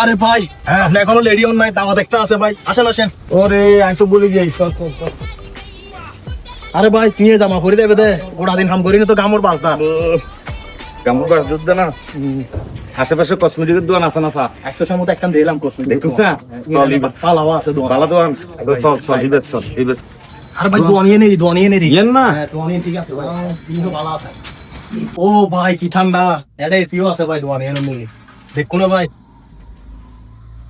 আরে ভাই আপনি এখনো লেডি অন নাই, দাওয়াত একটা আছে ভাই, আসেন আসেন। ওরে আমি তো বলে যাই চল। আরে ভাই তুই জামা পরে দেবে দে, গোটা দিন কাম করি না তো গামর বাজদা। কামড় বার যুদ্ধ না আশেপাশে কসমেটিকের দোকান আছে না স্যার? 100 টার মতো একখান দিলাম কসমেটিক। দেখুন না ফালাওয়া আছে দোকান। ভালো দোকান চল চল হিবেট চল হিবেট আরে ভাই দোয়ানিয়ে নেই, দোয়ানিয়ে নেই। ইয়েন না হ্যাঁ দোয়ানিয়ে ঠিক আছে ভাই, কিন্তু ভালো আছে। ও ভাই কি ঠান্ডা, এটা এসিও আছে ভাই দোয়ানিয়ে নেই। দেখুন না ভাই,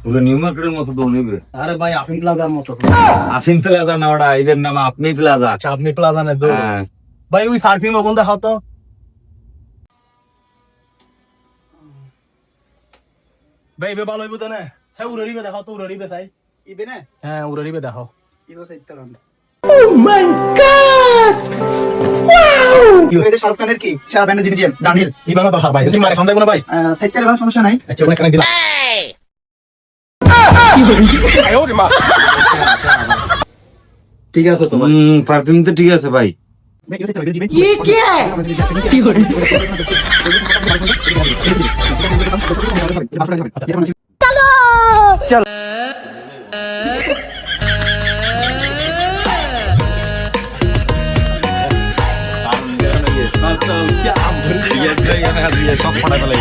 পুরো নিউ মার্কেটের মতো তো নিবে। আরে ভাই আফিম প্লাজার মতো। আফিন প্লাজা না ওটা, এদের নাম আপনি প্লাজা। আচ্ছা আপনি প্লাজা না দো হ্যাঁ ভাই, ওই পারফিউম ওখান দেখাও তো ভাই। বে ভালো হইব তো না, সাই উড়ারিবে দেখাও তো, উড়ারিবে সাই ইবে না। হ্যাঁ উড়ারিবে দেখাও। ইবে সাইতে রান। ও মাই গড ওয়াও, এটা শাহরুখ খানের কি সারা ব্যান্ডের জিনিস ডানহিল ইবানা তো ভাই তুমি মারে সন্দেহ না ভাই। সাইকেল এবার সমস্যা নাই। আচ্ছা ওখানে কানে দিলা। ঠিক আছে তো ভাই। পারফিউম তো ঠিক আছে ভাই। ये क्या है সব ফাটা ফেলাই